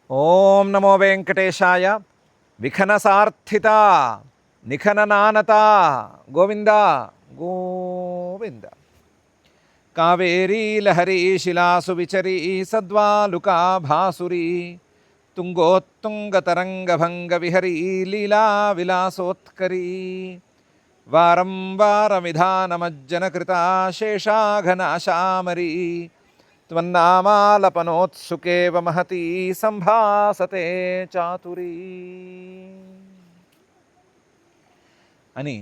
ఓం నమో వెంకటేశాయ. విఘ్నసార్థిత నిఖననానత గోవింద గోవింద. కావేరీ లహరీ శిలాసు విచరీ సద్వాలుకా భాసురీ తుంగోత్తుంగతరంగభంగ విహరీ లీలా విలాసోత్కరీ వారం వారమిధానమజ్జనకృతా శేషాఘనాశామరీ త్వన్నామాలపనోత్సుకేవ మహతీ సంభాసతే చాతురీ అని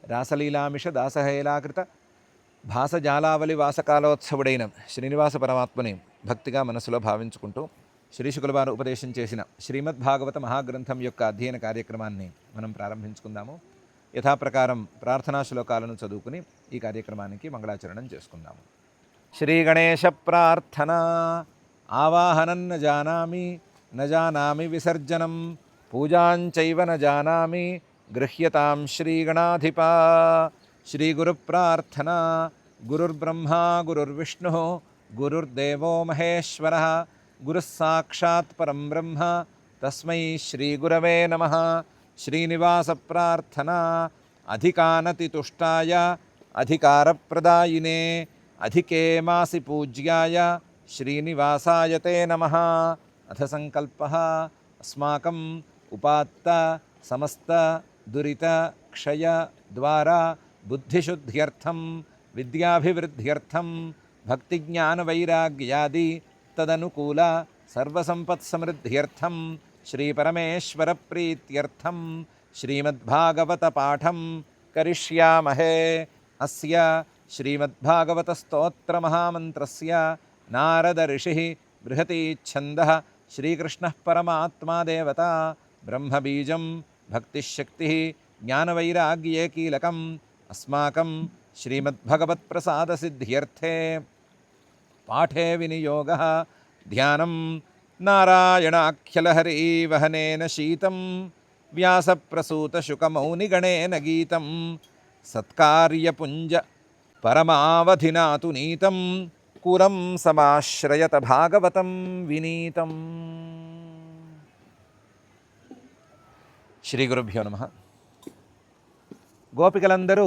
రాసలీలామిష దాసహేలాకృత భాసజాలావళి వాసకాలోత్సవుడైన శ్రీనివాస పరమాత్మని భక్తిగా మనసులో భావించుకుంటూ శ్రీశుకుల వారు ఉపదేశం చేసిన శ్రీమద్భాగవత మహాగ్రంథం యొక్క అధ్యయన కార్యక్రమాన్ని మనం ప్రారంభించుకుందాము. యథాప్రకారం ప్రార్థనా శ్లోకాలను చదువుకుని ఈ కార్యక్రమానికి మంగళాచరణం చేసుకుందాము. శ్రీగణేశ ప్రార్థన. ఆవాహనం న జానామి విసర్జనం పూజాంచైవ న జానామి గృహ్యతాం శ్రీగణాధిప. శ్రీగురు ప్రార్థన. గురుర్బ్రహ్మా గురుర్విష్ణుః గురుర్దేవో మహేశ్వరః గురుః సాక్షాత్ పరం బ్రహ్మ తస్మై శ్రీగురవే నమః. శ్రీనివాస ప్రార్థన. అధికానతి తుష్టాయ అధికారప్రదాయినే అధికే మాసి పూజ్యాయ శ్రీనివాసాయ తే నమః. అథ సంకల్పః అస్మాకం ఉపాత్త సమస్త దురిత క్షయ ద్వారా బుద్ధిశుద్ధ్యర్థం విద్యాభివృద్ధ్యర్థం భక్తిజ్ఞానవైరాగ్యాది తదనుకూల సర్వసంపత్సమృద్ధ్యర్థం శ్రీపరమేశ్వర ప్రీత్యర్థం శ్రీమద్భాగవత పాఠం కరిష్యామహే. అస్య శ్రీమద్భాగవత స్తోత్ర మహామంత్రస్య నారద ఋషిః బృహతి ఛందః శ్రీకృష్ణః పరమాత్మా దేవత బ్రహ్మబీజం భక్తిశక్తిః జ్ఞానవైరాగ్యే కీలకం అస్మాకం శ్రీమద్భగవత్ప్రసాదసిద్ధ్యర్థే పాఠే వినియోగः ధ్యానం నారాయణాఖ్యలహరీ వహనేన శీతం వ్యాసప్రసూతశుకమౌనిగణేన గీతం సత్కార్యపుంజ పరమావధినాతు నీతం కులం సమాశ్రయత భాగవతం వినీతం. శ్రీ గురుభ్యో నమః. గోపికలందరూ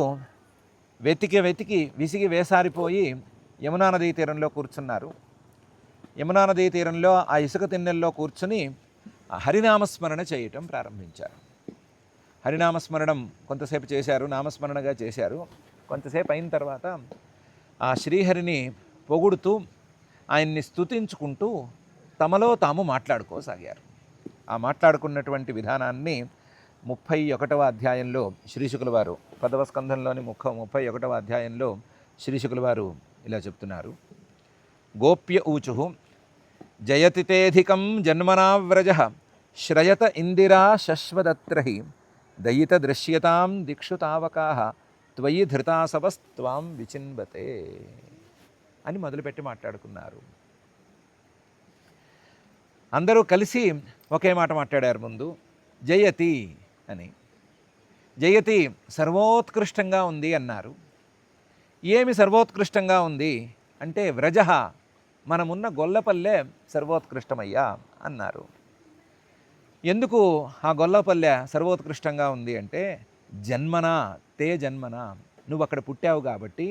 వెతికి విసిగి వేసారిపోయి యమునా నదీ తీరంలో కూర్చున్నారు. యమునా నదీ తీరంలో ఆ ఇసుక తిన్నెల్లో కూర్చుని హరినామస్మరణ చేయటం ప్రారంభించారు. హరినామస్మరణం కొంతసేపు చేశారు, నామస్మరణగా చేశారు. కొంతసేపు అయిన తర్వాత ఆ శ్రీహరిని పొగుడుతూ ఆయన్ని స్తుతించుకుంటూ తమలో తాము మాట్లాడుకోసాగారు. ఆ మాట్లాడుకున్నటువంటి విధానాన్ని 31వ అధ్యాయంలో శ్రీశుకుల వారు 10వ స్కంధంలోని 31వ అధ్యాయంలో శ్రీశుకుల వారు ఇలా చెప్తున్నారు. గోప్య ఊచుః జయతి తేధికం జన్మనావ్రజ శ్రయత ఇందిరా శశ్వదత్రహి దయిత దృశ్యతాం దిక్షు తావకాః త్వయి ధృతాసవస్త్వాం విచిన్వతే అని మొదలుపెట్టి మాట్లాడుకున్నారు. అందరూ కలిసి ఒకే మాట మాట్లాడారు. ముందు జయతి అని, జయతి సర్వోత్కృష్టంగా ఉంది అన్నారు. ఏమి సర్వోత్కృష్టంగా ఉంది అంటే వ్రజ మనమున్న గొల్లపల్లె సర్వోత్కృష్టమయ్యా అన్నారు. ఎందుకు ఆ గొల్లపల్లె సర్వోత్కృష్టంగా ఉంది అంటే జన్మన తే జన్మన, నువ్వు అక్కడ పుట్టావు కాబట్టి,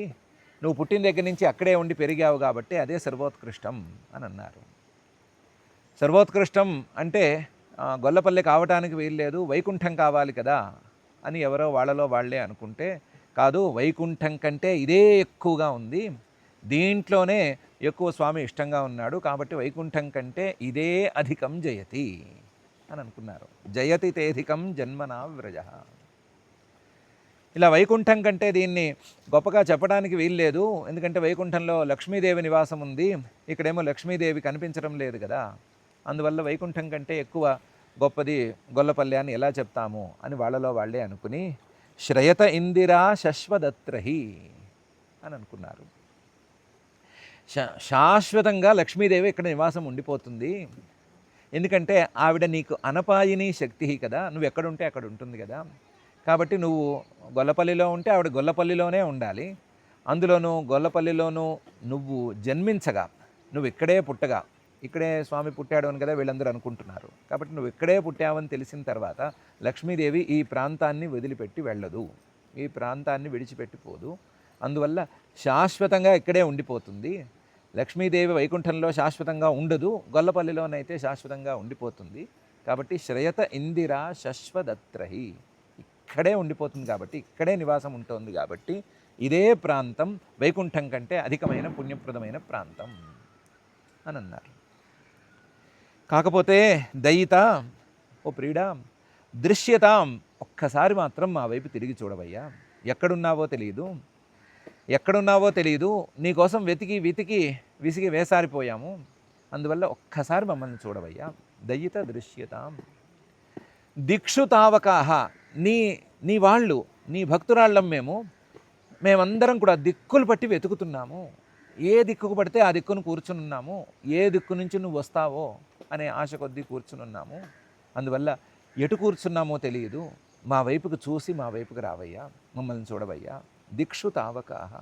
నువ్వు పుట్టిన దగ్గర నుంచి అక్కడే ఉండి పెరిగావు కాబట్టి అదే సర్వోత్కృష్టం అని అన్నారు. సర్వోత్కృష్టం అంటే గొల్లపల్లె కావటానికి వీల్లేదు, వైకుంఠం కావాలి కదా అని ఎవరో వాళ్ళలో వాళ్ళే అనుకుంటే కాదు, వైకుంఠం కంటే ఇదే ఎక్కువగా ఉంది, దీంట్లోనే ఎక్కువ స్వామి ఇష్టంగా ఉన్నాడు కాబట్టి వైకుంఠం కంటే ఇదే అధికం జయతి అని అనుకున్నారు. జయతి తేధికం జన్మనా వ్రజ. ఇలా వైకుంఠం కంటే దీన్ని గొప్పగా చెప్పడానికి వీల్లేదు, ఎందుకంటే వైకుంఠంలో లక్ష్మీదేవి నివాసం ఉంది, ఇక్కడేమో లక్ష్మీదేవి కనిపించడం లేదు కదా, అందువల్ల వైకుంఠం కంటే ఎక్కువ గొప్పది గొల్లపల్లె అని ఎలా చెప్తాము అని వాళ్ళలో వాళ్ళే అనుకుని శ్రయత ఇందిరా శశ్వదత్రహి అని అనుకున్నారు. శాశ్వతంగా లక్ష్మీదేవి ఇక్కడ నివాసం ఉండిపోతుంది, ఎందుకంటే ఆవిడ నీకు అనపాయిని శక్తి కదా, నువ్వు ఎక్కడుంటే అక్కడ ఉంటుంది కదా, కాబట్టి నువ్వు గొల్లపల్లిలో ఉంటే ఆవిడ గొల్లపల్లిలోనే ఉండాలి, అందులోనూ గొల్లపల్లిలోనూ నువ్వు జన్మించగా, నువ్వు ఇక్కడే పుట్టగా ఇక్కడే స్వామి పుట్టాడు అని కదా వీళ్ళందరూ అనుకుంటున్నారు. కాబట్టి నువ్వు ఇక్కడే పుట్టావని తెలిసిన తర్వాత లక్ష్మీదేవి ఈ ప్రాంతాన్ని వదిలిపెట్టి వెళ్ళదు, ఈ ప్రాంతాన్ని విడిచిపెట్టిపోదు. అందువల్ల శాశ్వతంగా ఇక్కడే ఉండిపోతుంది. లక్ష్మీదేవి వైకుంఠంలో శాశ్వతంగా ఉండదు, గొల్లపల్లిలోనైతే శాశ్వతంగా ఉండిపోతుంది. కాబట్టి శ్రయత ఇందిరా శశ్వదత్రహి, ఇక్కడే ఉండిపోతుంది కాబట్టి, ఇక్కడే నివాసం ఉంటుంది కాబట్టి ఇదే ప్రాంతం వైకుంఠం కంటే అధికమైన పుణ్యప్రదమైన ప్రాంతం అని అన్నారు. కాకపోతే దయిత, ఓ ప్రియుడా, దృశ్యతాం, ఒక్కసారి మాత్రం మా వైపు తిరిగి చూడవయ్యా. ఎక్కడున్నావో తెలియదు, నీకోసం వెతికి విసిగి వేసారిపోయాము. అందువల్ల ఒక్కసారి మమ్మల్ని చూడవయ్యా. దయిత దృశ్యతాం. దిక్షు తావకాహ, నీ వాళ్ళు, నీ భక్తురాళ్ళం మేమందరం కూడా దిక్కులు పట్టి వెతుకుతున్నాము. ఏ దిక్కుకు పడితే ఆ దిక్కును కూర్చునున్నాము. ఏ దిక్కు నుంచి నువ్వు వస్తావో అనే ఆశ కొద్దీ కూర్చునున్నాము. అందువల్ల ఎటు కూర్చున్నామో తెలియదు, మా వైపుకు చూసి మా వైపుకు రావయ్యా, మమ్మల్ని చూడవయ్యా. దిక్షు తావకాహ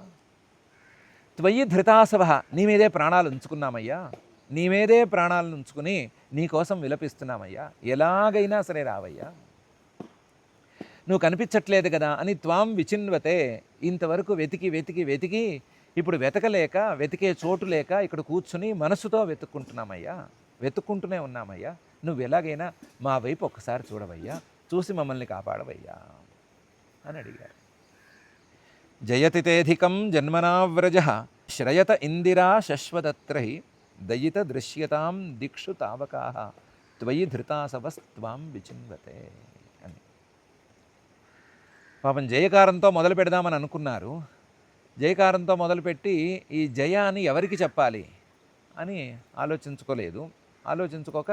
త్వయి ధృతాసవ, నీ మీదే ప్రాణాలు ఉంచుకున్నామయ్యా, నీ మీదే ప్రాణాలను ఉంచుకుని నీకోసం విలపిస్తున్నామయ్యా, ఎలాగైనా సరే రావయ్యా, నువ్వు కనిపించట్లేదు కదా అని త్వాం విచిన్వతే. ఇంతవరకు వెతికి ఇప్పుడు వెతికే చోటు లేక ఇక్కడ కూర్చుని మనసుతో వెతుక్కుంటూనే ఉన్నామయ్యా. నువ్వు ఎలాగైనా మా వైపు ఒక్కసారి చూడవయ్యా, చూసి మమ్మల్ని కాపాడవయ్యా అని అడిగారు. జయతి తేధికం జన్మనావ్రజ శ్రయత ఇందిరా శశ్వదత్రహి దయిత దృశ్యతాం దిక్షు తావకాహ త్వయి ధృతాసవస్త్వాం విచిన్వతే అని. పాపం జయకారంతో మొదలు పెడదామని అనుకున్నారు. జయకారంతో మొదలుపెట్టి ఈ జయాన్ని ఎవరికి చెప్పాలి అని ఆలోచించుకోక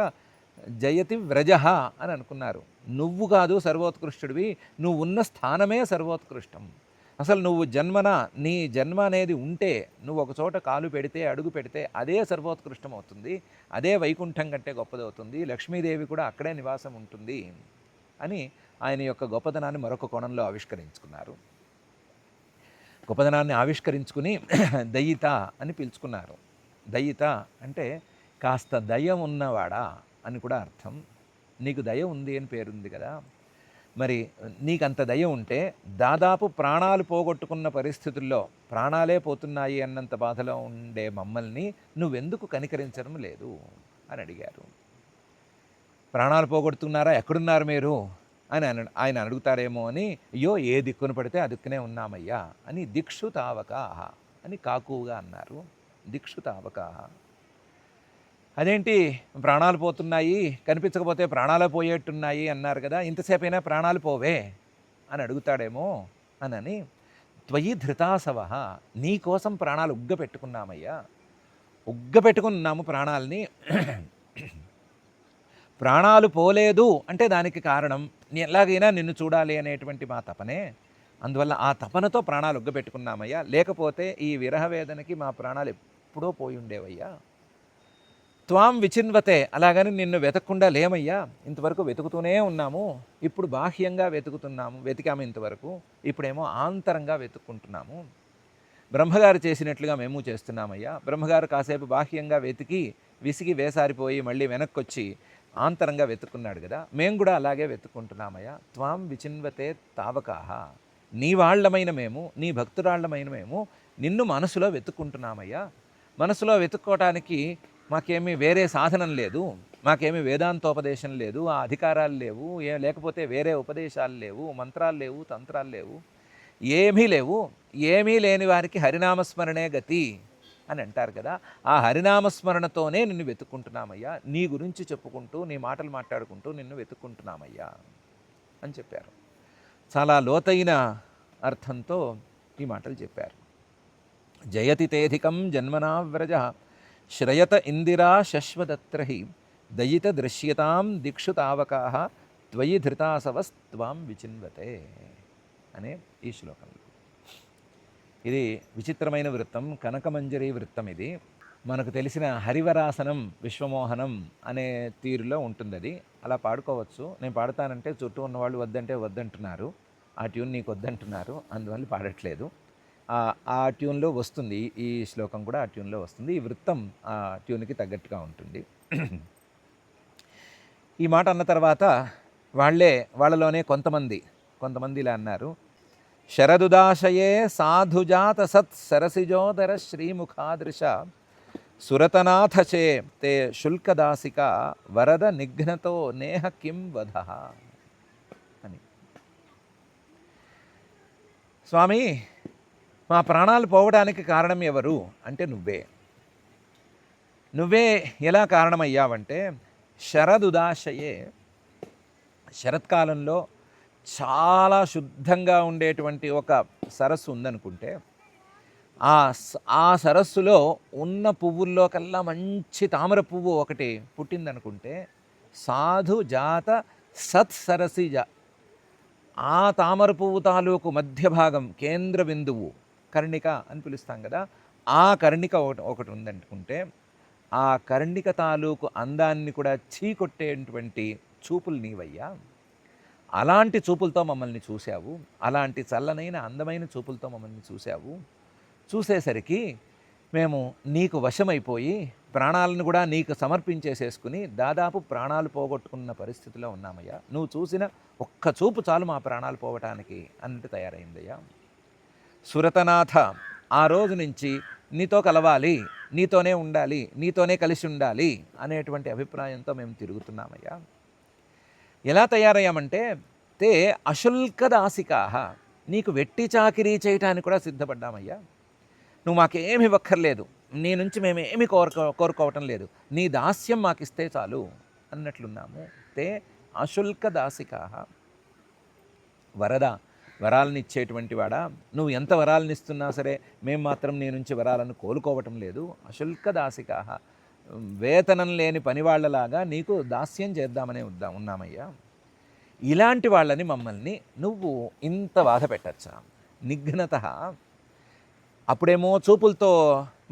జయతి వ్రజ అని అనుకున్నారు. నువ్వు కాదు సర్వోత్కృష్టుడివి, నువ్వు ఉన్న స్థానమే సర్వోత్కృష్టం. అసలు నువ్వు నీ జన్మ అనేది ఉంటే, నువ్వు ఒక చోట కాలు పెడితే, అడుగు పెడితే అదే సర్వోత్కృష్టం అవుతుంది, అదే వైకుంఠం కంటే గొప్పదవుతుంది, లక్ష్మీదేవి కూడా అక్కడే నివాసం ఉంటుంది అని ఆయన యొక్క గొప్పదనాన్ని మరొక కోణంలో ఆవిష్కరించుకున్నారు. గొప్పదనాన్ని ఆవిష్కరించుకుని దయిత అని పిలుచుకున్నారు. దయిత అంటే కాస్త దయ ఉన్నవాడా అని కూడా అర్థం. నీకు దయ ఉంది అని పేరుంది కదా, మరి నీకంత దయ ఉంటే దాదాపు ప్రాణాలు పోగొట్టుకున్న పరిస్థితుల్లో ప్రాణాలే పోతున్నాయి అన్నంత బాధలో ఉండే మమ్మల్ని నువ్వెందుకు కనికరించడం లేదు అని అడిగారు. ప్రాణాలు పోగొడుతున్నారా, ఎక్కడున్నారు మీరు అని ఆయన అడుగుతారేమో అని, అయ్యో ఏ దిక్కును పడితే ఆ దిక్కునే ఉన్నామయ్యా అని దిక్షు తావకాహ అని కాకువగా అన్నారు. దిక్షు తావకాహ. అదేంటి ప్రాణాలు పోతున్నాయి, కనిపించకపోతే ప్రాణాలు పోయేట్టున్నాయి అన్నారు కదా, ఇంతసేపైనా ప్రాణాలు పోవే అని అడుగుతాడేమో అని త్వయి ధృతాసవ, నీ కోసం ప్రాణాలు ఉగ్గపెట్టుకున్నామయ్యా, ఉగ్గపెట్టుకున్నాము ప్రాణాలని. ప్రాణాలు పోలేదు అంటే దానికి కారణం ఎలాగైనా నిన్ను చూడాలి అనేటువంటి మా తపనే. అందువల్ల ఆ తపనతో ప్రాణాలు ఉగ్గబెట్టుకున్నామయ్యా, లేకపోతే ఈ విరహ వేదనకి మా ప్రాణాలు ఎప్పుడో పోయి ఉండేవయ్యా. త్వాం విచిన్వతే, అలాగని నిన్ను వెతకకుండా లేమయ్యా, ఇంతవరకు వెతుకుతూనే ఉన్నాము. ఇప్పుడు బాహ్యంగా వెతికాము ఇంతవరకు, ఇప్పుడేమో ఆంతరంగా వెతుక్కుంటున్నాము. బ్రహ్మగారు చేసినట్లుగా మేము చేస్తున్నామయ్యా. బ్రహ్మగారు కాసేపు బాహ్యంగా వెతికి విసిగి వేసారిపోయి మళ్ళీ వెనక్కొచ్చి ఆంతరంగా వెతుక్కున్నాడు కదా, మేము కూడా అలాగే వెతుక్కుంటున్నామయ్యా. త్వాం విచిన్వతే తావకాహ, నీ వాళ్ళమైన మేము, నీ భక్తురాళ్ళమైన మేము నిన్ను మనసులో వెతుక్కుంటున్నామయ్యా. మనసులో వెతుక్కోవటానికి మాకేమీ వేరే సాధనం లేదు, మాకేమీ వేదాంతోపదేశం లేదు, ఆ అధికారాలు లేవు, లేకపోతే వేరే ఉపదేశాలు లేవు, మంత్రాలు లేవు, తంత్రాలు లేవు, ఏమీ లేని వారికి హరినామస్మరణే గతి అని అంటారు కదా. ఆ హరినామస్మరణతోనే నిన్ను వెతుక్కుంటున్నామయ్యా, నీ గురించి చెప్పుకుంటూ, నీ మాటలు మాట్లాడుకుంటూ నిన్ను వెతుక్కుంటున్నామయ్యా అని చెప్పారు. చాలా లోతైన అర్థంతో ఈ మాటలు చెప్పారు. జయతి తేధికం జన్మనావ్రజ శ్రయత ఇందిరా శశ్వదత్రహి దయిత దృశ్యతాం దిక్షు తావకాహ త్వయి ధృతాసవస్త్వాం విచిన్వతే అనే ఈ శ్లోకంలో. ఇది విచిత్రమైన వృత్తం, కనకమంజరి వృత్తం. ఇది మనకు తెలిసిన హరివరాసనం విశ్వమోహనం అనే తీరులో ఉంటుంది. అది అలా పాడుకోవచ్చు. నేను పాడతానంటే చుట్టూ ఉన్నవాళ్ళు వద్దంటే వద్దంటున్నారు, ఆ ట్యూన్ నీకు వద్దంటున్నారు, అందువల్ల పాడట్లేదు. ఆ ట్యూన్లో వస్తుంది. ఈ శ్లోకం కూడా ఆ ట్యూన్లో వస్తుంది. ఈ వృత్తం ఆ ట్యూన్కి తగ్గట్టుగా ఉంటుంది. ఈ మాట అన్న తర్వాత వాళ్ళలోనే కొంతమంది ఇలా అన్నారు. శరదుదాశయే సాధుజాత సత్ సరసిజోదర శ్రీముఖాదృశ సురతనాథచే తే శుల్కదాసిక వరద నిఘ్నతో నేహ కిం వధ అని. స్వామి, మా ప్రాణాలు పోవడానికి కారణం ఎవరు అంటే నువ్వే ఎలా కారణమయ్యావంటే, శరదుదాశయే, శరత్కాలంలో చాలా శుద్ధంగా ఉండేటువంటి ఒక సరస్సు ఉందనుకుంటే, ఆ సరస్సులో ఉన్న పువ్వుల్లో కల్లా మంచి తామర పువ్వు ఒకటి పుట్టిందనుకుంటే, సాధు జాత సత్సరసిజ, ఆ తామర పువ్వు తాలూకు మధ్య భాగం కేంద్ర బిందువు కర్ణిక అని పిలుస్తాం కదా, ఆ కర్ణిక ఒకటి ఉందనుకుంటే, ఆ కర్ణిక తాలూకు అందాన్ని కూడా చీకొట్టేటువంటి చూపులు నీవయ్యా. అలాంటి చూపులతో మమ్మల్ని చూశావు, అలాంటి చల్లనైన అందమైన చూపులతో మమ్మల్ని చూశావు. చూసేసరికి మేము నీకు వశమైపోయి ప్రాణాలను కూడా నీకు సమర్పించేసేసుకుని దాదాపు ప్రాణాలు పోగొట్టుకున్న పరిస్థితిలో ఉన్నామయ్యా. నువ్వు చూసిన ఒక్క చూపు చాలు మా ప్రాణాలు పోవటానికి అన్నట్టు తయారైందయ్యా. సురతనాథ, ఆ రోజు నుంచి నీతో కలవాలి, నీతోనే ఉండాలి, నీతోనే కలిసి ఉండాలి అనేటువంటి అభిప్రాయంతో మేము తిరుగుతున్నామయ్యా. ఎలా తయారయ్యామంటే, తే అశుల్కదాసికాహ, నీకు వెట్టి చాకిరీ చేయటానికి కూడా సిద్ధపడ్డామయ్యా. నువ్వు మాకేమి ఇవ్వక్కర్లేదు, నీ నుంచి మేమేమి కోరుకోవటం లేదు, నీ దాస్యం మాకిస్తే చాలు అన్నట్లున్నాము. తే అశుల్కదాసికాహ. వరద, వరాలను ఇచ్చేటువంటి వాడా, నువ్వు ఎంత వరాలను ఇస్తున్నా సరే మేము మాత్రం నీ నుంచి వరాలను కోలుకోవటం లేదు. అశుల్కదాసికాహ, వేతనం లేని పనివాళ్లలాగా నీకు దాస్యం చేద్దామనే ఉన్నామయ్యా. ఇలాంటి వాళ్ళని మమ్మల్ని నువ్వు ఇంత బాధ పెట్టచ్చా? నిఘ్నత, అప్పుడేమో చూపులతో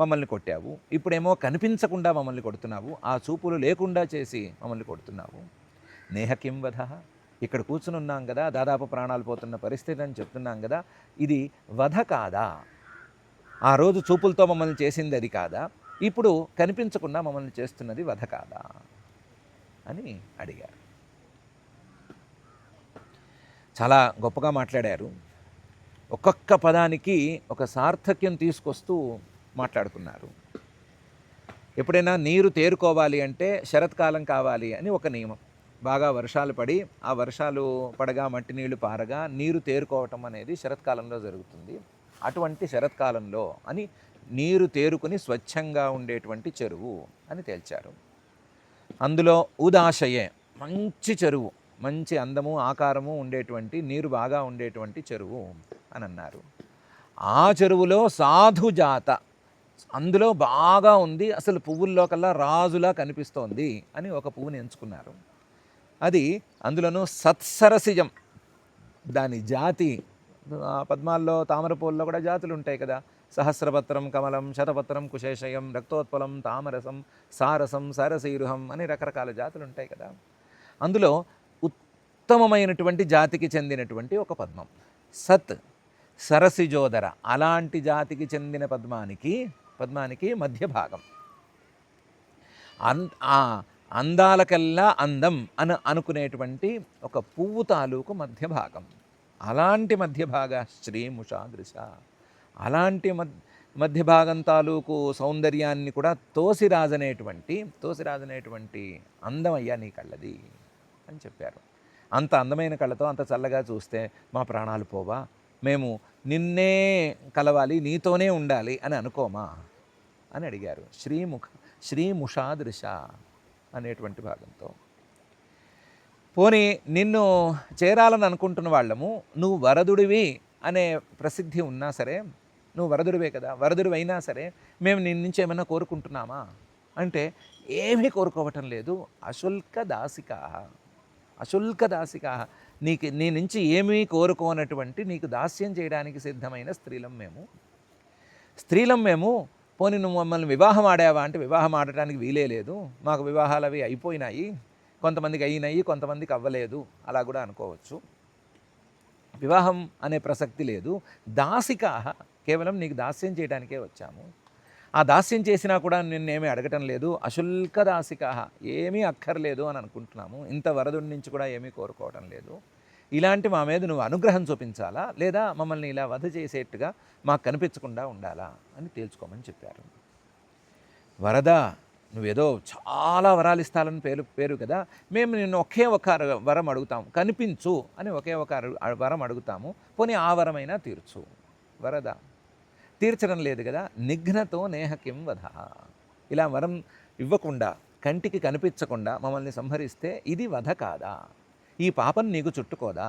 మమ్మల్ని కొట్టావు, ఇప్పుడేమో కనిపించకుండా మమ్మల్ని కొడుతున్నావు, ఆ చూపులు లేకుండా చేసి మమ్మల్ని కొడుతున్నావు. నేహ కిం వధ, ఇక్కడ కూర్చుని ఉన్నాం కదా, దాదాపు ప్రాణాలు పోతున్న పరిస్థితి అని చెప్తున్నాం కదా, ఇది వధ కాదా? ఆ రోజు చూపులతో మమ్మల్ని చేసింది అది కాదా? ఇప్పుడు కనిపించకుండా మమ్మల్ని చేస్తున్నది వధ కాదా అని అడిగారు. చాలా గొప్పగా మాట్లాడారు. ఒక్కొక్క పదానికి ఒక సార్థక్యం తీసుకొస్తూ మాట్లాడుకున్నారు. ఎప్పుడైనా నీరు తేరుకోవాలి అంటే శరత్కాలం కావాలి అని ఒక నియమం. బాగా వర్షాలు పడి ఆ వర్షాలు పడగా మట్టి నీళ్లు పారగా నీరు తేరుకోవటం అనేది శరత్కాలంలో జరుగుతుంది. అటువంటి శరత్కాలంలో అని నీరు తేరుకుని స్వచ్ఛంగా ఉండేటువంటి చెరువు అని తేల్చారు. అందులో ఉదాశయే, మంచి చెరువు, మంచి అందము ఆకారము ఉండేటువంటి, నీరు బాగా ఉండేటువంటి చెరువు అని అన్నారు. ఆ చెరువులో సాధుజాత, అందులో బాగా ఉంది, అసలు పువ్వుల్లో కల్లా రాజులా కనిపిస్తోంది అని ఒక పువ్వుని ఎంచుకున్నారు. అది అందులోనూ సత్సరసిజం, దాని జాతి. పద్మాల్లో తామర పూల్లో కూడా జాతులు ఉంటాయి కదా, సహస్రపత్రం కమలం, శతపత్రం కుశేషయం, రక్తోత్పలం, తామరసం, సారసం, సరసీరుహం అని రకరకాల జాతులు ఉంటాయి కదా. అందులో ఉత్తమమైనటువంటి జాతికి చెందినటువంటి ఒక పద్మం సత్ సరసిజోదర, అలాంటి జాతికి చెందిన పద్మానికి మధ్య భాగం, అందాలకల్లా అందం అనుకునేటువంటి ఒక పువ్వు తాలూకు మధ్య భాగం, అలాంటి మధ్య భాగ శ్రీముషాదృశ, అలాంటి మధ్య భాగం తాలూకు సౌందర్యాన్ని కూడా తోసిరాజనేటువంటి అందమయ్యా నీ కళ్ళది అని చెప్పారు. అంత అందమైన కళ్ళతో అంత చల్లగా చూస్తే మా ప్రాణాలు పోవా? మేము నిన్నే కలవాలి, నీతోనే ఉండాలి అని అనుకోమా అని అడిగారు. శ్రీముషాదృశ అనేటువంటి భాగంతో. పోనీ నిన్ను చేరాలని అనుకుంటున్న వాళ్ళము, నువ్వు వరదుడివి అనే ప్రసిద్ధి ఉన్నా సరే, నువ్వు వరదుడివే కదా, వరదుడివి అయినా సరే మేము నీ నుంచి ఏమైనా కోరుకుంటున్నామా అంటే ఏమీ కోరుకోవటం లేదు. అశుల్కదాసికా, నీ నుంచి ఏమీ కోరుకోనటువంటి, నీకు దాస్యం చేయడానికి సిద్ధమైన స్త్రీలం మేము. పోనీ నువ్వు మమ్మల్ని వివాహం ఆడావా అంటే వివాహం ఆడటానికి వీలే లేదు, మాకు వివాహాలు అవి అయిపోయినాయి, కొంతమందికి అయినాయి, కొంతమందికి అవ్వలేదు, అలా కూడా అనుకోవచ్చు. వివాహం అనే ప్రసక్తి లేదు. దాసికా, కేవలం నీకు దాస్యం చేయడానికే వచ్చాము. ఆ దాస్యం చేసినా కూడా నిన్నేమీ అడగటం లేదు. అశుల్క దాసికాహ, ఏమీ అక్కర్లేదు అని అనుకుంటున్నాము. ఇంత వరదుడి నుంచి కూడా ఏమీ కోరుకోవడం లేదు. ఇలాంటి మా మీద నువ్వు అనుగ్రహం చూపించాలా, లేదా మమ్మల్ని ఇలా వధ చేసేట్టుగా మాకు కనిపించకుండా ఉండాలా అని తేల్చుకోమని చెప్పారు. వరద, నువ్వేదో చాలా వరాలు ఇస్తాలని పేరు కదా, మేము నిన్ను ఒకే ఒక వరం అడుగుతాము, కనిపించు అని ఒకే ఒక వరం అడుగుతాము, పోనీ ఆ వరమైనా తీర్చు. వరద తీర్చడం లేదు కదా, నిఘ్నతో నేహకిం వధ, ఇలా వరం ఇవ్వకుండా కంటికి కనిపించకుండా మమ్మల్ని సంహరిస్తే ఇది వధ కాదా? ఈ పాపం నీకు చుట్టుకోదా?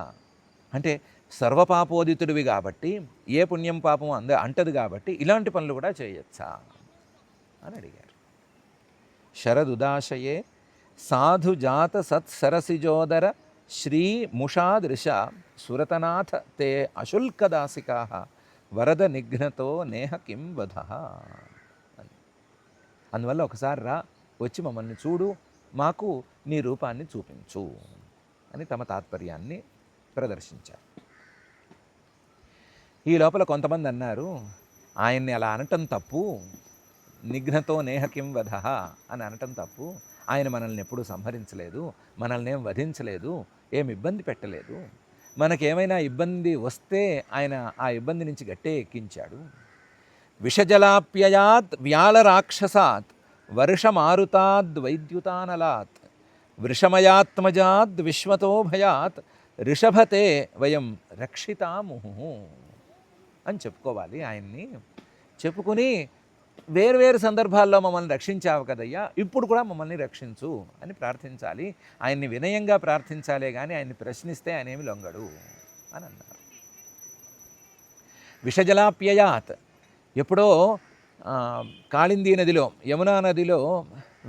అంటే సర్వపాపోదితుడివి కాబట్టి, ఏ పుణ్యం పాపం అంటది కాబట్టి ఇలాంటి పనులు కూడా చేయొచ్చా అని అడిగారు. శరదుదాశయే సాధుజాత సత్సరసిజోదర శ్రీ ముషాదృశ సురతనాథ తే అశుల్కదాసికా వరద నిఘ్నతో నేహ కిం వధ అని. అందువల్ల ఒకసారి రా, వచ్చి మమ్మల్ని చూడు, మాకు నీ రూపాన్ని చూపించు అని తమ తాత్పర్యాన్ని ప్రదర్శించారు. ఈ లోపల కొంతమంది అన్నారు, ఆయన్ని అలా అనటం తప్పు, నిఘ్నతో నేహకిం వధ అని అనటం తప్పు. ఆయన మనల్ని ఎప్పుడూ సంహరించలేదు, మనల్ని ఏం వధించలేదు, ఏం ఇబ్బంది పెట్టలేదు. మనకేమైనా ఇబ్బంది వస్తే ఆయన ఆ ఇబ్బంది నుంచి గట్టే ఎక్కించాడు. విషజలాప్యయాత్ వ్యాళరాక్షసాత్ వర్షమారుతాద్ వైద్యుతానలాత్ వృషమయాత్మజాద్ విశ్వతో భయాత్ రిషభతే వయం రక్షితాముహు అని చెప్పుకోవాలి. ఆయన్ని చెప్పుకుని వేర్వేరు సందర్భాల్లో మమ్మల్ని రక్షించావు కదయ్యా, ఇప్పుడు కూడా మమ్మల్ని రక్షించు అని ప్రార్థించాలి. ఆయన్ని వినయంగా ప్రార్థించాలే కానీ ఆయన్ని ప్రశ్నిస్తే ఆయన ఏమి లొంగడు అని అన్నారు. విషజలాప్యయాత్, ఎప్పుడో కాళిందీ నదిలో, యమునా నదిలో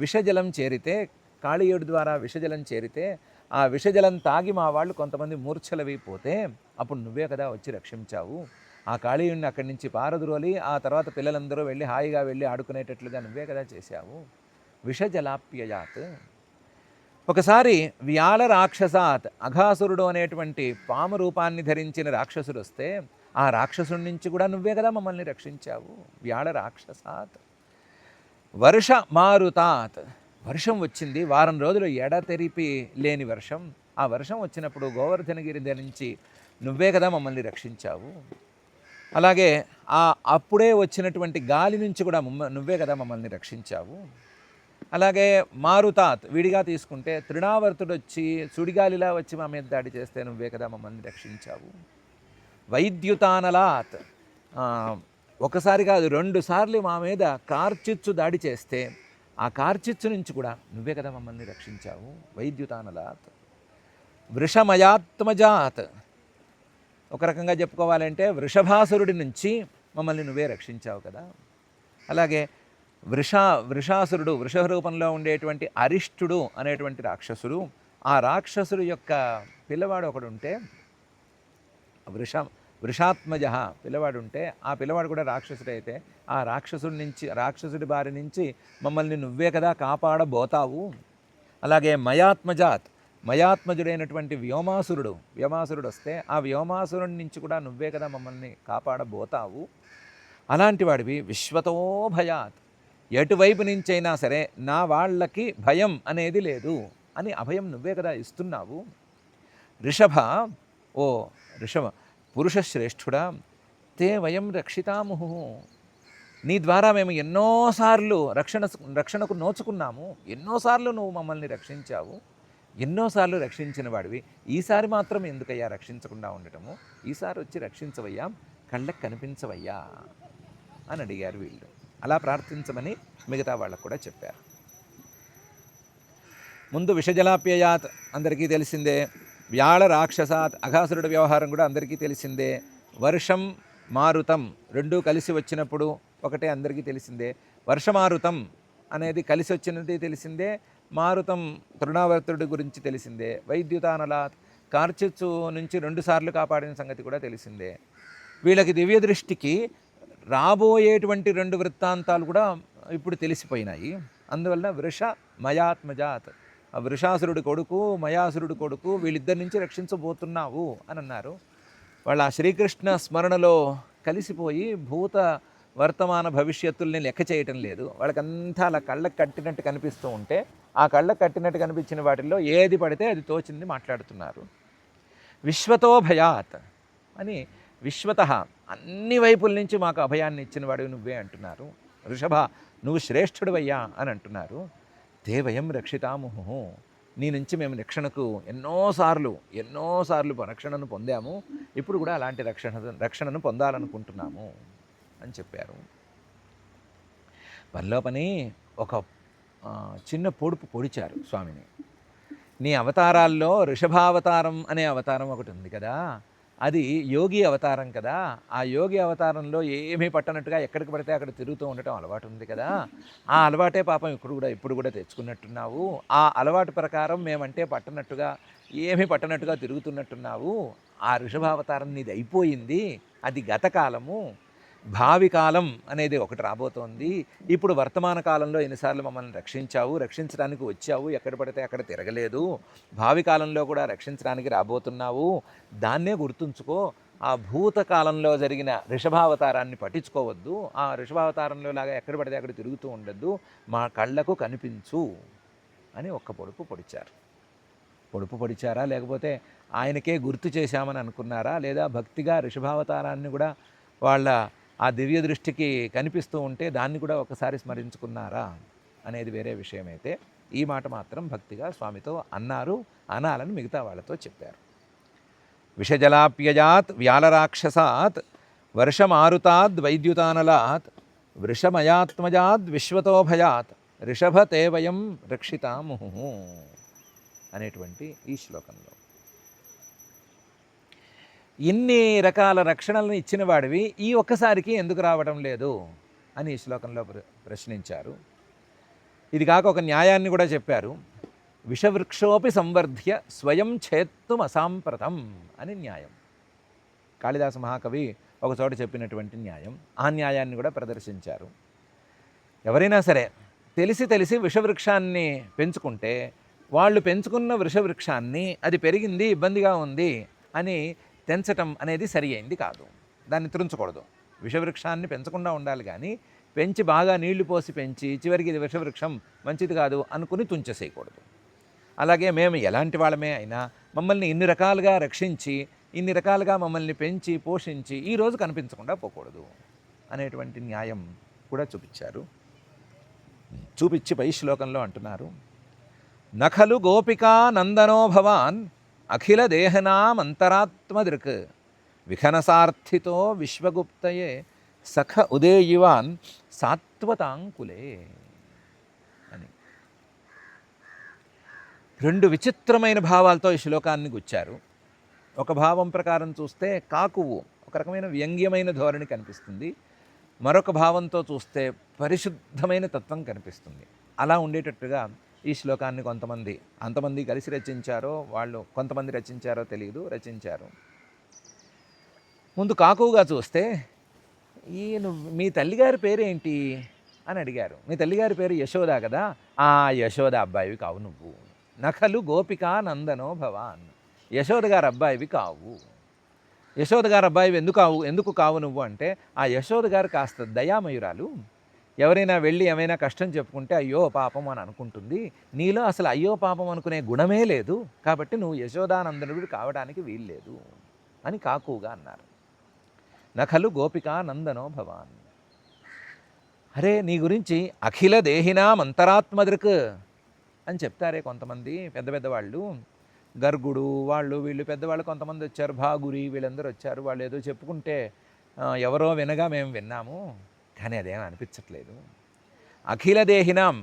విషజలం చేరితే, కాళీయుడి ద్వారా విషజలం చేరితే, ఆ విషజలం తాగి మా వాళ్ళు కొంతమంది మూర్ఛలవిపోతే అప్పుడు నువ్వే కదా వచ్చి రక్షించావు. ఆ కాళీయుడిని అక్కడి నుంచి పారద్రోలి ఆ తర్వాత పిల్లలందరూ వెళ్ళి హాయిగా వెళ్ళి ఆడుకునేటట్లుగా నువ్వే కదా చేశావు. విషజలాప్యయాత్. ఒకసారి వ్యాళ రాక్షసాత్, అఘాసురుడు అనేటువంటి పాము రూపాన్ని ధరించిన రాక్షసుడు వస్తే ఆ రాక్షసుడి నుంచి కూడా నువ్వే కదా మమ్మల్ని రక్షించావు. వ్యాళ రాక్షసాత్. వర్ష మారుతాత్, వర్షం వచ్చింది, వారం రోజులు ఎడతెరిపి లేని వర్షం. ఆ వర్షం వచ్చినప్పుడు గోవర్ధనగిరి ధరించి నువ్వే కదా మమ్మల్ని రక్షించావు. అలాగే అప్పుడే వచ్చినటువంటి గాలి నుంచి కూడా నువ్వే కదా మమ్మల్ని రక్షించావు. అలాగే మారుతాత్, విడిగా తీసుకుంటే తృణావర్తుడు వచ్చి సుడిగాలిలా వచ్చి మా మీద దాడి చేస్తే నువ్వే కదా మమ్మల్ని రక్షించావు. వైద్యుతానలాత్, ఒకసారి కాదు 2 సార్లు మా మీద కార్చిచ్చు దాడి చేస్తే ఆ కార్చిచ్చు నుంచి కూడా నువ్వే కదా మమ్మల్ని రక్షించావు. వైద్యుతానలాత్. వృషమయాత్మజాత్, ఒక రకంగా చెప్పుకోవాలంటే వృషభాసురుడి నుంచి మమ్మల్ని నువ్వే రక్షించావు కదా. అలాగే వృషాసురుడు, వృషభ రూపంలో ఉండేటువంటి అరిష్టుడు అనేటువంటి రాక్షసుడు, ఆ రాక్షసుడు యొక్క పిల్లవాడు ఒకడుంటే వృషాత్మజ పిల్లవాడుంటే, ఆ పిల్లవాడు కూడా రాక్షసుడైతే ఆ రాక్షసుడి బారి నుంచి మమ్మల్ని నువ్వే కదా కాపాడబోతావు. అలాగే మయాత్మజాత్, మయాత్మజుడైనటువంటి వ్యోమాసురుడు వస్తే ఆ వ్యోమాసురుడి నుంచి కూడా నువ్వే కదా మమ్మల్ని కాపాడబోతావు. అలాంటి వాడివి విశ్వతో భయాత్, ఎటువైపు నుంచైనా సరే నా వాళ్ళకి భయం అనేది లేదు అని అభయం నువ్వే కదా ఇస్తున్నావు. రిషభ, ఓ రిషభ పురుషశ్రేష్ఠుడా, తే వయం రక్షితాముహు, నీ ద్వారా మేము ఎన్నోసార్లు రక్షణకు నోచుకున్నాము, ఎన్నోసార్లు నువ్వు మమ్మల్ని రక్షించావు, ఎన్నోసార్లు రక్షించిన వాడివి, ఈసారి మాత్రం ఎందుకయ్యా రక్షించకుండా ఉండటము, ఈసారి వచ్చి రక్షించవయ్యా, కళ్ళకు కనిపించవయ్యా అని అడిగారు వీళ్ళు. అలా ప్రార్థించమని మిగతా వాళ్ళకు కూడా చెప్పారు. ముందు విషజలాప్యయాత్ అందరికీ తెలిసిందే, వ్యాళ రాక్షసాత్ అఘాసురుడి వ్యవహారం కూడా అందరికీ తెలిసిందే, వర్షం మారుతం రెండూ కలిసి వచ్చినప్పుడు ఒకటే అందరికీ తెలిసిందే, వర్షమారుతం అనేది కలిసి వచ్చినది తెలిసిందే, మారుతం తృణావర్తుడి గురించి తెలిసిందే, వైద్యుతానలాత్ కార్చిచ్చు నుంచి 2 సార్లు కాపాడిన సంగతి కూడా తెలిసిందే. వీళ్ళకి దివ్య దృష్టికి రాబోయేటువంటి 2 వృత్తాంతాలు కూడా ఇప్పుడు తెలిసిపోయినాయి. అందువల్ల మయాత్మజాత్, వృషాసురుడి కొడుకు మయాసురుడి కొడుకు వీళ్ళిద్దరి నుంచి రక్షించబోతున్నావు అని అన్నారు. వాళ్ళ శ్రీకృష్ణ స్మరణలో కలిసిపోయి భూత వర్తమాన భవిష్యత్తుల్ని లెక్క చేయటం లేదు. వాళ్ళకంతా అలా కళ్ళకు కట్టినట్టు కనిపిస్తూ ఉంటే ఆ కళ్ళకు కట్టినట్టు కనిపించిన వాటిల్లో ఏది పడితే అది తోచింది మాట్లాడుతున్నారు. విశ్వతో భయాత్ అని విశ్వత అన్ని వైపుల నుంచి మాకు అభయాన్ని ఇచ్చిన వాడు నువ్వే అంటున్నారు. వృషభ నువ్వు శ్రేష్ఠుడివయ్యా అని అంటున్నారు. దేవయం రక్షితాముహు నీ నుంచి మేము ఎన్నోసార్లు రక్షణను పొందాము, ఇప్పుడు కూడా అలాంటి రక్షణను పొందాలనుకుంటున్నాము అని చెప్పారు. పనిలో పని ఒక చిన్న పొడుపు పొడిచారు స్వామిని. నీ అవతారాల్లో ఋషభావతారం అనే అవతారం ఒకటి ఉంది కదా, అది యోగి అవతారం కదా. ఆ యోగి అవతారంలో ఏమీ పట్టనట్టుగా ఎక్కడికి పడితే అక్కడ తిరుగుతూ ఉండటం అలవాటు ఉంది కదా. ఆ అలవాటే పాపం ఇప్పుడు కూడా తెచ్చుకున్నట్టున్నావు. ఆ అలవాటు ప్రకారం మేమంటే ఏమీ పట్టనట్టుగా తిరుగుతున్నట్టున్నావు. ఆ ఋషభావతారం నీది అయిపోయింది, అది గతకాలము. భావి కాలం అనేది ఒకటి రాబోతోంది. ఇప్పుడు వర్తమాన కాలంలో ఎన్నిసార్లు మమ్మల్ని రక్షించడానికి వచ్చావు, ఎక్కడ పడితే అక్కడ తిరగలేదు. భావి కాలంలో కూడా రక్షించడానికి రాబోతున్నావు, దాన్నే గుర్తుంచుకో. ఆ భూతకాలంలో జరిగిన ఋషభావతారాన్ని పట్టించుకోవద్దు. ఆ ఋషభావతారంలో లాగా ఎక్కడ పడితే అక్కడ తిరుగుతూ ఉండద్దు, మా కళ్ళకు కనిపించు అని ఒక్క పొడుపు పొడిచారా, లేకపోతే ఆయనకే గుర్తు చేశామని అనుకున్నారా, లేదా భక్తిగా ఋషభావతారాన్ని కూడా వాళ్ళ ఆ దివ్య దృష్టికి కనిపిస్తూ ఉంటే దాన్ని కూడా ఒకసారి స్మరించుకున్నారా అనేది వేరే విషయమైతే, ఈ మాట మాత్రం భక్తిగా స్వామితో అనాలని మిగతా వాళ్ళతో చెప్పారు. విషజలాప్యజాత్ వ్యాలరాక్షసాత్ వర్షమారుతాద్ వైద్యుతానలాత్ వృషమయాత్మజాద్ విశ్వతో భయాత్ ఋషభతే వయం రక్షితాముహు అనేటువంటి ఈ శ్లోకంలో ఇన్ని రకాల రక్షణలను ఇచ్చిన వాడివి ఈ ఒక్కసారికి ఎందుకు రావడం లేదు అని ఈ శ్లోకంలో ప్రశ్నించారు. ఇది కాక ఒక న్యాయాన్ని కూడా చెప్పారు. విషవృక్షోపి సంవర్ధ్య స్వయం ఛేత్తుం అసాంప్రతం అని న్యాయం. కాళిదాస మహాకవి ఒక చోట చెప్పినటువంటి న్యాయం. ఆ న్యాయాన్ని కూడా ప్రదర్శించారు. ఎవరైనా సరే తెలిసి విషవృక్షాన్ని పెంచుకుంటే వాళ్ళు పెంచుకున్న వృషవృక్షాన్ని అది పెరిగింది, ఇబ్బందిగా ఉంది అని తెంచటం అనేది సరి అయింది కాదు. దాన్ని త్రుంచకూడదు. విషవృక్షాన్ని పెంచకుండా ఉండాలి, కానీ పెంచి బాగా నీళ్లు పోసి పెంచి చివరికి ఇది విషవృక్షం మంచిది కాదు అనుకుని తుంచేసేయకూడదు. అలాగే మేము ఎలాంటి వాళ్ళమే అయినా మమ్మల్ని ఇన్ని రకాలుగా రక్షించి ఇన్ని రకాలుగా మమ్మల్ని పెంచి పోషించి ఈరోజు కనిపించకుండా పోకూడదు అనేటువంటి న్యాయం కూడా చూపించి పై శ్లోకంలో అంటున్నారు. నఖలు గోపికా నందనో భవాన్ అఖిల దేహనామంతరాత్మదృక్ విఘనసార్థితో విశ్వగుప్తయే సఖ ఉదేయివాన్ సాత్వతాంకులే అని రెండు విచిత్రమైన భావాలతో ఈ శ్లోకాన్ని గుచ్చారు. ఒక భావం ప్రకారం చూస్తే కాకువు ఒక రకమైన వ్యంగ్యమైన ధోరణి కనిపిస్తుంది, మరొక భావంతో చూస్తే పరిశుద్ధమైన తత్వం కనిపిస్తుంది. అలా ఉండేటట్టుగా ఈ శ్లోకాన్ని అంతమంది కలిసి రచించారో కొంతమంది రచించారో తెలియదు, రచించారు. ముందు కాకువుగా చూస్తే మీ తల్లిగారి పేరేంటి అని అడిగారు. మీ తల్లిగారి పేరు యశోద కదా. ఆ యశోద అబ్బాయివి కావు నువ్వు. నఖలు గోపికా నందనో భవాన్, యశోద గారు అబ్బాయివి కావు. యశోద గారు అబ్బాయివి ఎందుకు కావు నువ్వు అంటే, ఆ యశోద గారు కాస్త దయామయురాలు. ఎవరైనా వెళ్ళి ఏమైనా కష్టం చెప్పుకుంటే అయ్యో పాపం అని అనుకుంటుంది. నీలో అసలు అయ్యో పాపం అనుకునే గుణమే లేదు, కాబట్టి నువ్వు యశోదానందనుడు కావడానికి వీల్లేదు అని కాకుగా అన్నారు. నఖలు గోపికా నందనో భవాన్. అరే నీ గురించి అఖిల దేహినాం అంతరాత్మదృక్ అని చెప్తారే కొంతమంది పెద్దవాళ్ళు, గర్గుడు వీళ్ళు పెద్దవాళ్ళు కొంతమంది వచ్చారు, భాగురి వీళ్ళందరూ వచ్చారు. వాళ్ళు ఏదో చెప్పుకుంటే ఎవరో వినగా మేము విన్నాము, కానీ అదేం అనిపించట్లేదు. అఖిల దేహినాం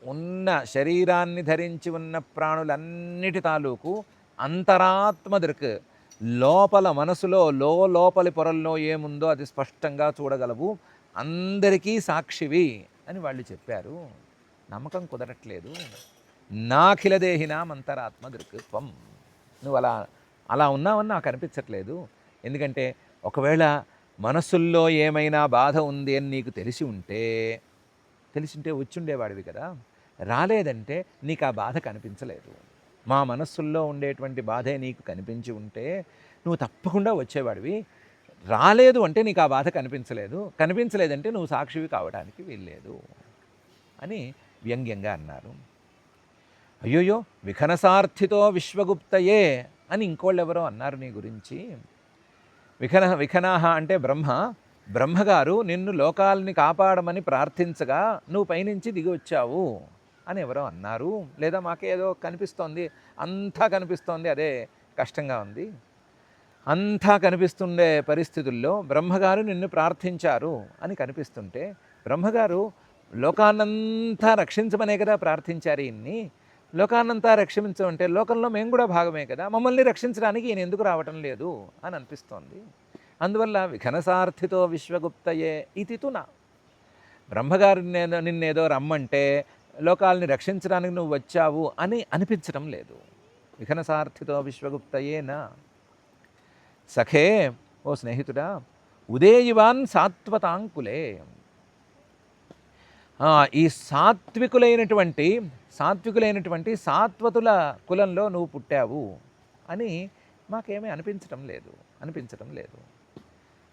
ఉన్న శరీరాన్ని ధరించి ఉన్న ప్రాణులన్నిటి తాలూకు అంతరాత్మదృక్ లోపల మనసులో లోపలి పొరల్లో ఏముందో అది స్పష్టంగా చూడగలవు, అందరికీ సాక్షివి అని వాళ్ళు చెప్పారు. నమ్మకం కుదరట్లేదు. నాఖిల దేహినాం అంతరాత్మదృక్ త్వం, నువ్వు అలా ఉన్నావని నాకు అనిపించట్లేదు. ఎందుకంటే ఒకవేళ మనసుల్లో ఏమైనా బాధ ఉంది అని నీకు తెలిసింటే వచ్చుండేవాడివి కదా. రాలేదంటే నీకు ఆ బాధ కనిపించలేదు. మా మనస్సుల్లో ఉండేటువంటి బాధే నీకు కనిపించి ఉంటే నువ్వు తప్పకుండా వచ్చేవాడివి. రాలేదు అంటే నీకు ఆ బాధ కనిపించలేదంటే నువ్వు సాక్షివి కావడానికి వీల్లేదు అని వ్యంగ్యంగా అన్నారు. అయ్యోయ్యో విఖనసార్థితో విశ్వగుప్తయే అని ఇంకోళ్ళు ఎవరో అన్నారు నీ గురించి. విఖనాహ అంటే బ్రహ్మగారు నిన్ను లోకాలని కాపాడమని ప్రార్థించగా నువ్వు పైనుంచి దిగి వచ్చావు అని ఎవరో అన్నారు. లేదా మాకేదో కనిపిస్తోంది, అంతా కనిపిస్తోంది, అదే కష్టంగా ఉంది. అంతా కనిపిస్తుండే పరిస్థితుల్లో బ్రహ్మగారు నిన్ను ప్రార్థించారు అని కనిపిస్తుంటే, బ్రహ్మగారు లోకాన్నంతా రక్షించమనే కదా ప్రార్థించారు. ఈయన్ని లోకాన్నంతా రక్షించమంటే లోకంలో మేము కూడా భాగమే కదా, మమ్మల్ని రక్షించడానికి ఈయన ఎందుకు రావటం లేదు అని అనిపిస్తోంది. అందువల్ల విఘనసార్థితో విశ్వగుప్తయే ఇది తున. బ్రహ్మగారు నిన్నేదో రమ్మంటే లోకాలని రక్షించడానికి నువ్వు వచ్చావు అని అనిపించడం లేదు. విఘనసార్థితో విశ్వగుప్తయేనా సఖే, ఓ స్నేహితుడా, ఉదేయివాన్ సాత్వతాంకులే. ఈ సాత్వికులైనటువంటి సాత్వతుల కులంలో నువ్వు పుట్టావు అని మాకేమీ అనిపించటం లేదు.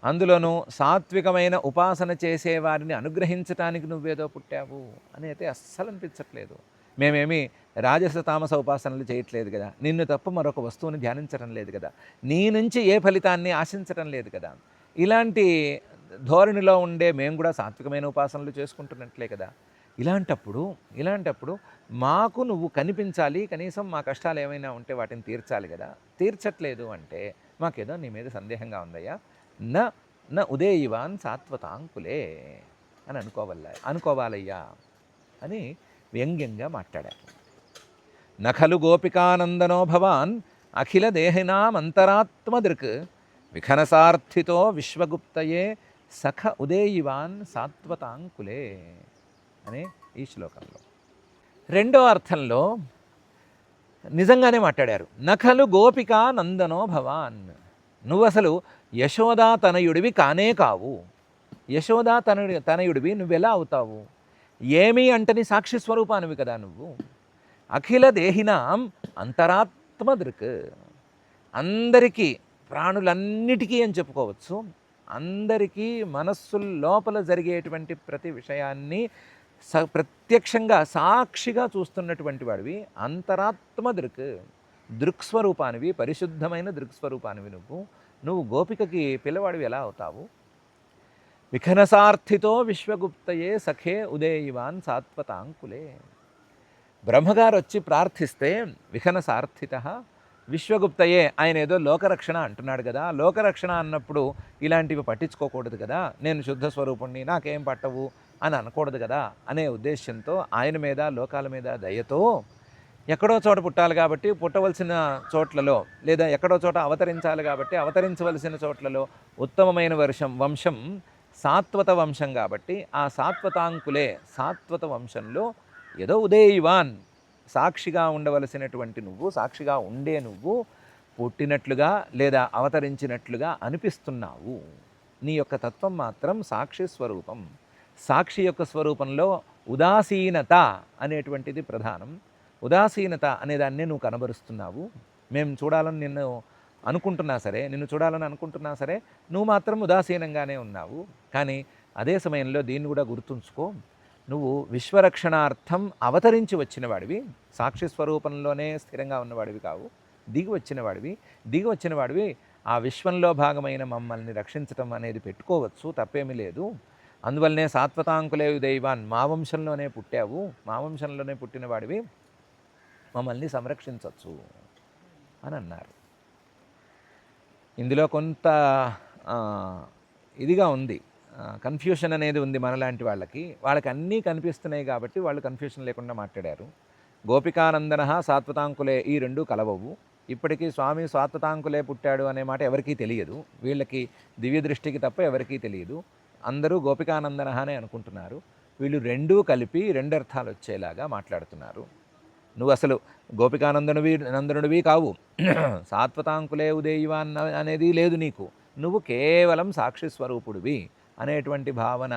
అందులోనూ సాత్వికమైన ఉపాసన చేసేవారిని అనుగ్రహించటానికి నువ్వేదో పుట్టావు అని అయితే అస్సలు అనిపించట్లేదు. మేమేమి రాజస తామస ఉపాసనలు చేయట్లేదు కదా, నిన్ను తప్ప మరొక వస్తువుని ధ్యానించడం లేదు కదా, నీ నుంచి ఏ ఫలితాన్ని ఆశించడం లేదు కదా. ఇలాంటి ధోరణిలో ఉండే మేము కూడా సాత్వికమైన ఉపాసనలు చేసుకుంటున్నట్లే కదా. ఇలాంటప్పుడు మాకు నువ్వు కనిపించాలి, కనీసం మా కష్టాలు ఏమైనా ఉంటే వాటిని తీర్చాలి కదా. తీర్చట్లేదు అంటే మాకేదో నీ మీద సందేహంగా ఉందయ్యా. న ఉదేయివాన్ సాత్వతాంకులే అని అనుకోవాలయ్యా అని వ్యంగ్యంగా మాట్లాడారు. నఖలు గోపికానందనో భవాన్ అఖిల దేహినామంతరాత్మదృక్ విఘనసార్థితో విశ్వగుప్తయే సఖ ఉదేయివాన్ సాత్వతాంకులే అనే ఈ శ్లోకంలో. రెండో అర్థంలో నిజంగానే మాట్లాడారు. నఖలు గోపికా నందనో భవాన్, నువ్వు అసలు యశోదా తనయుడివి కానే కావు. యశోదా తనయుడివి నువ్వెలా అవుతావు? ఏమీ అంటని సాక్షి స్వరూపానివి కదా నువ్వు. అఖిల దేహినాం అంతరాత్మదృక్, అందరికీ ప్రాణులన్నిటికీ అని చెప్పుకోవచ్చు, అందరికీ మనస్సు లోపల జరిగేటువంటి ప్రతి విషయాన్ని ప్రత్యక్షంగా సాక్షిగా చూస్తున్నటువంటి వాడివి. అంతరాత్మ దృక్స్వరూపానివి, పరిశుద్ధమైన దృక్స్వరూపానివి నువ్వు గోపికకి పిల్లవాడివి ఎలా అవుతావు? విఘనసార్థితో విశ్వగుప్తయే సఖే ఉదేయివాన్ సాత్వతాంకులే. బ్రహ్మగారు వచ్చి ప్రార్థిస్తే విఘనసార్థిత విశ్వగుప్తయే, ఆయన ఏదో లోకరక్షణ అంటున్నాడు కదా, లోకరక్షణ అన్నప్పుడు ఇలాంటివి పట్టించుకోకూడదు కదా, నేను శుద్ధ స్వరూపుణ్ణి నాకేం పట్టవు అని అనకూడదు కదా అనే ఉద్దేశంతో ఆయన మీద లోకాల మీద దయతో ఎక్కడో చోట పుట్టాలి కాబట్టి పుట్టవలసిన చోట్లలో, లేదా ఎక్కడో చోట అవతరించాలి కాబట్టి అవతరించవలసిన చోట్లలో ఉత్తమమైన వంశం సాత్వత వంశం కాబట్టి ఆ సాత్వతాంకులే సాత్వత వంశంలో ఏదో ఉదేయివాన్ సాక్షిగా ఉండవలసినటువంటి నువ్వు, సాక్షిగా ఉండే నువ్వు పుట్టినట్లుగా లేదా అవతరించినట్లుగా అనిపిస్తున్నావు. నీ యొక్క తత్వం మాత్రం సాక్షి స్వరూపం. సాక్షి యొక్క స్వరూపంలో ఉదాసీనత అనేటువంటిది ప్రధానం. ఉదాసీనత అనేదాన్ని నువ్వు కనబరుస్తున్నావు. మేము చూడాలని నిన్ను చూడాలని అనుకుంటున్నా సరే నువ్వు మాత్రం ఉదాసీనంగానే ఉన్నావు. కానీ అదే సమయంలో దీన్ని కూడా గుర్తుంచుకో, నువ్వు విశ్వరక్షణార్థం అవతరించి వచ్చినవాడివి, సాక్షి స్వరూపంలోనే స్థిరంగా ఉన్నవాడివి కావు, దిగి వచ్చినవాడివి. ఆ విశ్వంలో భాగమైన మమ్మల్ని రక్షించటం అనేది పెట్టుకోవచ్చు, తప్పేమీ లేదు. అందువల్లనే సాత్వతాంకులే దైవాన్, మా వంశంలోనే పుట్టావు, మా వంశంలోనే పుట్టినవాడివి, మమ్మల్ని సంరక్షించవచ్చు అని అన్నారు. ఇందులో కొంత ఇదిగా ఉంది, కన్ఫ్యూషన్ అనేది ఉంది మనలాంటి వాళ్ళకి అన్నీ కనిపిస్తున్నాయి కాబట్టి వాళ్ళు కన్ఫ్యూషన్ లేకుండా మాట్లాడారు. గోపికానందన సాత్వతాంకులే ఈ రెండు కలవవు. ఇప్పటికీ స్వామి సాత్వతాంకులే పుట్టాడు అనే మాట ఎవరికీ తెలియదు, వీళ్ళకి దివ్య దృష్టికి తప్ప ఎవరికీ తెలియదు. అందరూ గోపికానందన అనే అనుకుంటున్నారు. వీళ్ళు రెండూ కలిపి రెండు అర్థాలు వచ్చేలాగా మాట్లాడుతున్నారు. నువ్వు అసలు నందనుడివి కావు, సాత్వతాంకులే ఉదేయివా అనేది లేదు నీకు, నువ్వు కేవలం సాక్షి స్వరూపుడివి అనేటువంటి భావన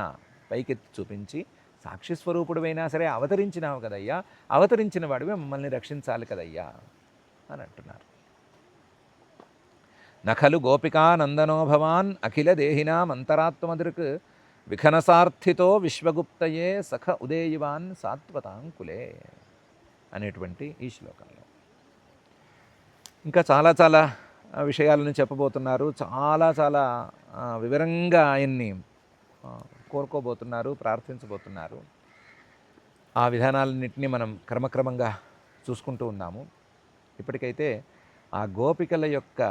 పైకెత్తి చూపించి, సాక్షి స్వరూపుడివైనా సరే అవతరించినావు కదయ్యా, అవతరించిన వాడివి మమ్మల్ని రక్షించాలి కదయ్యా అని అంటున్నారు. నఖలు గోపికానందనో భవాన్ అఖిల దేహినామంతరాత్మదృక్ విఖనసార్థితో విశ్వగుప్తయే సఖ ఉదేయివాన్ సాత్వతాంకులే అనేటువంటి ఈ శ్లోకంలో ఇంకా చాలా చాలా విషయాలను చెప్పబోతున్నారు. చాలా చాలా వివరంగా ఆయన్ని కోరుకోబోతున్నారు, ప్రార్థించబోతున్నారు. ఆ విధానాలన్నింటినీ మనం క్రమక్రమంగా చూసుకుంటూ ఉన్నాము. ఇప్పటికైతే ఆ గోపికల యొక్క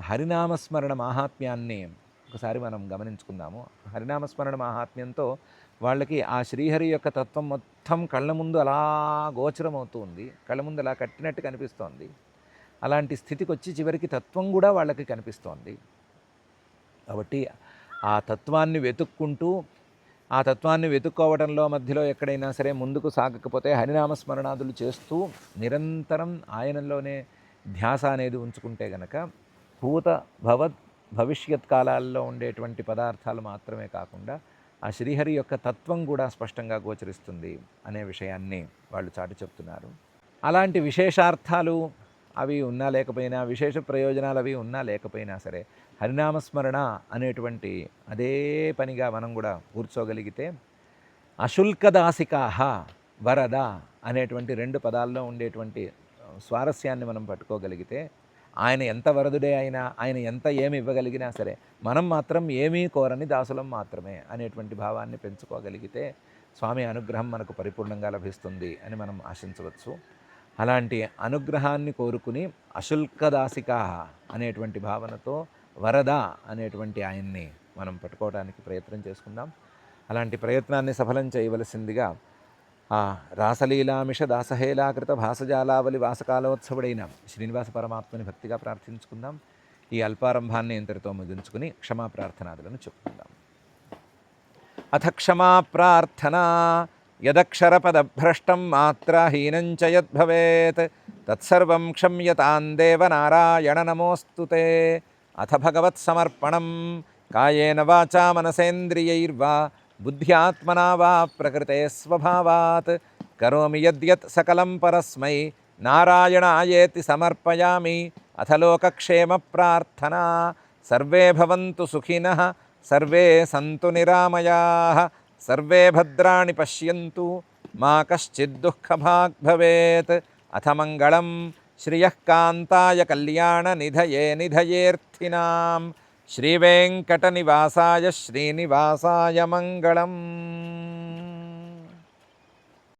హరినామస్మరణ మాహాత్మ్యాన్ని ఒకసారి మనం గమనించుకుందాము. హరినామస్మరణ మాహాత్మ్యంతో వాళ్ళకి ఆ శ్రీహరి యొక్క తత్వం మొత్తం కళ్ళ ముందు అలా గోచరమవుతూ ఉంది, కళ్ళ ముందు అలా కట్టినట్టు కనిపిస్తోంది. అలాంటి స్థితికి వచ్చి చివరికి తత్వం కూడా వాళ్ళకి కనిపిస్తోంది. కాబట్టి ఆ తత్వాన్ని వెతుక్కుంటూ, ఆ తత్వాన్ని వెతుక్కోవడంలో మధ్యలో ఎక్కడైనా సరే ముందుకు సాగకపోతే హరినామస్మరణాదులు చేస్తూ నిరంతరం ఆయనలోనే ధ్యాస అనేది ఉంచుకుంటే గనక భూత భవిష్యత్ కాలాల్లో ఉండేటువంటి పదార్థాలు మాత్రమే కాకుండా ఆ శ్రీహరి యొక్క తత్వం కూడా స్పష్టంగా గోచరిస్తుంది అనే విషయాన్ని వాళ్ళు చాటి చెప్తున్నారు. అలాంటి విశేషార్థాలు అవి ఉన్నా లేకపోయినా, విశేష ప్రయోజనాలు అవి ఉన్నా లేకపోయినా సరే హరినామస్మరణ అనేటువంటి అదే పనిగా మనం కూడా కూర్చోగలిగితే అశుల్కదాసికాహ వరద అనేటువంటి 2 పదాల్లో ఉండేటువంటి స్వారస్యాన్ని మనం పట్టుకోగలిగితే ఆయన ఎంత వరదుడే అయినా, ఆయన ఎంత ఏమి ఇవ్వగలిగినా సరే మనం మాత్రం ఏమీ కోరని దాసులం మాత్రమే అనేటువంటి భావాన్ని పెంచుకోగలిగితే స్వామి అనుగ్రహం మనకు పరిపూర్ణంగా లభిస్తుంది అని మనం ఆశించవచ్చు. అలాంటి అనుగ్రహాన్ని కోరుకుని అశుల్కదాసిక అనేటువంటి భావనతో వరద అనేటువంటి ఆయన్ని మనం పట్టుకోవడానికి ప్రయత్నం చేసుకుందాం. అలాంటి ప్రయత్నాన్ని సఫలం చేయవలసిందిగా ఆ రాసలీలామిష దాసహేలాకృత భాసజాలావలి వాసకాలోత్సవుడైన శ్రీనివాస పరమాత్మని భక్తిగా ప్రార్థించుకుందాం. ఈ అల్పారంభాన్ని ఇంతటితో ముగించుకుని క్షమా ప్రార్థనాదులను చెప్పుకుందాం. అథ క్షమా ప్రార్థనా యదక్షరపదభ్రష్టం మాత్రాహీనంచ యద్భవేత్ తత్సర్వం క్షమ్యతాం దేవ నారాయణ నమోస్తుతే. అథ భగవత్సమర్పణం కాయేన వాచా మనసేంద్రియైర్వా బుద్ధ్యాత్మనా వా ప్రకృతే స్వభావాత్ కరోమి యద్యత్ సకలం పరస్మై నారాయణాయేతి సమర్పయామి. అథ లోకక్షేమ ప్రార్థనా సర్వే భవంతు సుఖినః సర్వే సంతు నిరామయాః సర్వే భద్రాణి పశ్యంతు మా కశ్చిద్ దుఃఖభాగ్ భవేత్. అథ మంగళం శ్రియః కాంతాయ కళ్యాణ నిధయే నిధయేర్థినాం శ్రీవేంకటనివాసాయ శ్రీనివాసాయ మంగళం.